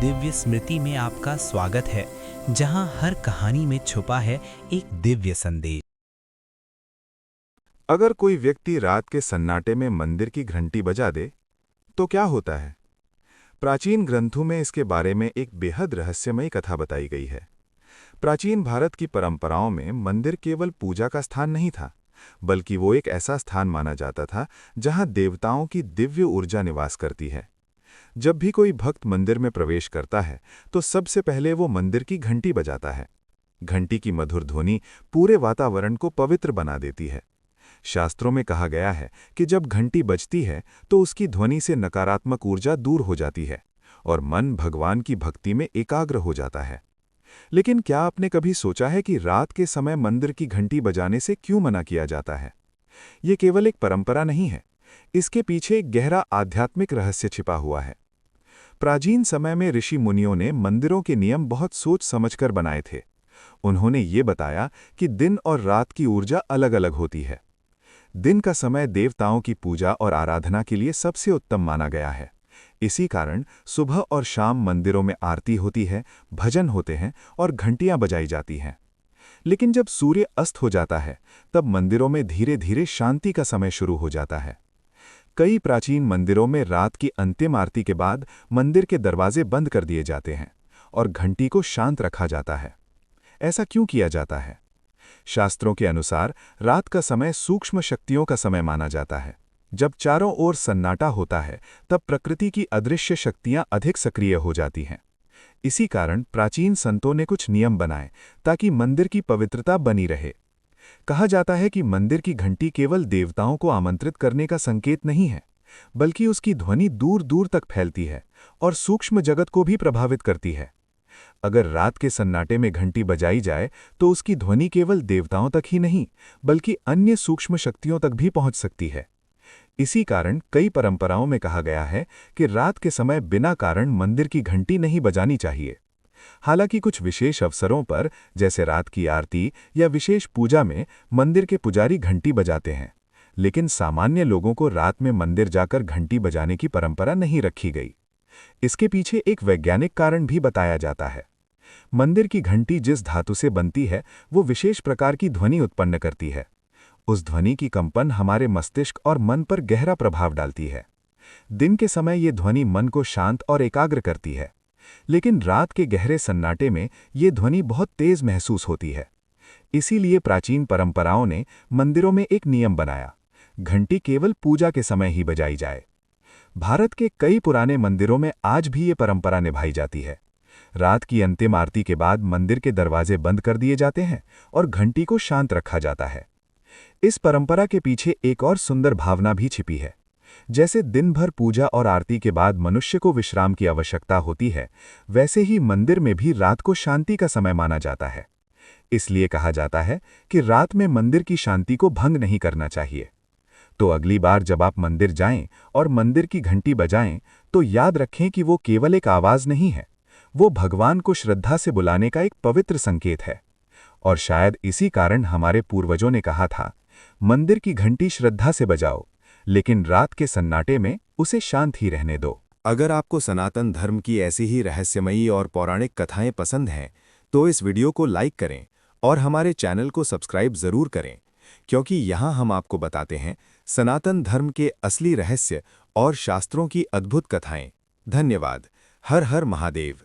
दिव्य स्मृति में आपका स्वागत है, जहां हर कहानी में छुपा है एक दिव्य संदेश। अगर कोई व्यक्ति रात के सन्नाटे में मंदिर की घंटी बजा दे, तो क्या होता है? प्राचीन ग्रंथों में इसके बारे में एक बेहद रहस्यमयी कथा बताई गई है। प्राचीन भारत की परंपराओं में मंदिर केवल पूजा का स्थान नहीं था, बल्कि वो एक ऐसा स्थान माना जाता था जहां देवताओं की दिव्य ऊर्जा निवास करती है। जब भी कोई भक्त मंदिर में प्रवेश करता है, तो सबसे पहले वो मंदिर की घंटी बजाता है। घंटी की मधुर ध्वनि पूरे वातावरण को पवित्र बना देती है। शास्त्रों में कहा गया है कि जब घंटी बजती है तो उसकी ध्वनि से नकारात्मक ऊर्जा दूर हो जाती है और मन भगवान की भक्ति में एकाग्र हो जाता है। लेकिन क्या आपने कभी सोचा है कि रात के समय मंदिर की घंटी बजाने से क्यों मना किया जाता है? ये केवल एक परंपरा नहीं है, इसके पीछे एक गहरा आध्यात्मिक रहस्य छिपा हुआ है। प्राचीन समय में ऋषि मुनियों ने मंदिरों के नियम बहुत सोच समझकर बनाए थे। उन्होंने ये बताया कि दिन और रात की ऊर्जा अलग अलग होती है। दिन का समय देवताओं की पूजा और आराधना के लिए सबसे उत्तम माना गया है। इसी कारण सुबह और शाम मंदिरों में आरती होती है, भजन होते हैं और घंटियां बजाई जाती हैं। लेकिन जब सूर्य अस्त हो जाता है, तब मंदिरों में धीरे धीरे शांति का समय शुरू हो जाता है। कई प्राचीन मंदिरों में रात की अंतिम आरती के बाद मंदिर के दरवाजे बंद कर दिए जाते हैं और घंटी को शांत रखा जाता है। ऐसा क्यों किया जाता है? शास्त्रों के अनुसार रात का समय सूक्ष्म शक्तियों का समय माना जाता है। जब चारों ओर सन्नाटा होता है, तब प्रकृति की अदृश्य शक्तियां अधिक सक्रिय हो जाती हैं। इसी कारण प्राचीन संतों ने कुछ नियम बनाए ताकि मंदिर की पवित्रता बनी रहे। कहा जाता है कि मंदिर की घंटी केवल देवताओं को आमंत्रित करने का संकेत नहीं है, बल्कि उसकी ध्वनि दूर दूर तक फैलती है और सूक्ष्म जगत को भी प्रभावित करती है। अगर रात के सन्नाटे में घंटी बजाई जाए तो उसकी ध्वनि केवल देवताओं तक ही नहीं, बल्कि अन्य सूक्ष्म शक्तियों तक भी पहुंच सकती है। इसी कारण कई परंपराओं में कहा गया है कि रात के समय बिना कारण मंदिर की घंटी नहीं बजानी चाहिए। हालांकि कुछ विशेष अवसरों पर, जैसे रात की आरती या विशेष पूजा में, मंदिर के पुजारी घंटी बजाते हैं। लेकिन सामान्य लोगों को रात में मंदिर जाकर घंटी बजाने की परंपरा नहीं रखी गई। इसके पीछे एक वैज्ञानिक कारण भी बताया जाता है। मंदिर की घंटी जिस धातु से बनती है, वो विशेष प्रकार की ध्वनि उत्पन्न करती है। उस ध्वनि की कंपन हमारे मस्तिष्क और मन पर गहरा प्रभाव डालती है। दिन के समय ये ध्वनि मन को शांत और एकाग्र करती है, लेकिन रात के गहरे सन्नाटे में ये ध्वनि बहुत तेज महसूस होती है। इसीलिए प्राचीन परंपराओं ने मंदिरों में एक नियम बनाया: घंटी केवल पूजा के समय ही बजाई जाए। भारत के कई पुराने मंदिरों में आज भी ये परंपरा निभाई जाती है। रात की अंतिम आरती के बाद मंदिर के दरवाजे बंद कर दिए जाते हैं और घंटी को शांत रखा जाता है। इस परंपरा के पीछे एक और सुंदर भावना भी छिपी है। जैसे दिन भर पूजा और आरती के बाद मनुष्य को विश्राम की आवश्यकता होती है, वैसे ही मंदिर में भी रात को शांति का समय माना जाता है। इसलिए कहा जाता है कि रात में मंदिर की शांति को भंग नहीं करना चाहिए। तो अगली बार जब आप मंदिर जाएं और मंदिर की घंटी बजाएं, तो याद रखें कि वो केवल एक आवाज नहीं है, वो भगवान को श्रद्धा से बुलाने का एक पवित्र संकेत है। और शायद इसी कारण हमारे पूर्वजों ने कहा था, मंदिर की घंटी श्रद्धा से बजाओ, लेकिन रात के सन्नाटे में उसे शांत ही रहने दो। अगर आपको सनातन धर्म की ऐसी ही रहस्यमयी और पौराणिक कथाएं पसंद हैं, तो इस वीडियो को लाइक करें और हमारे चैनल को सब्सक्राइब जरूर करें, क्योंकि यहाँ हम आपको बताते हैं सनातन धर्म के असली रहस्य और शास्त्रों की अद्भुत कथाएं। धन्यवाद। हर हर महादेव।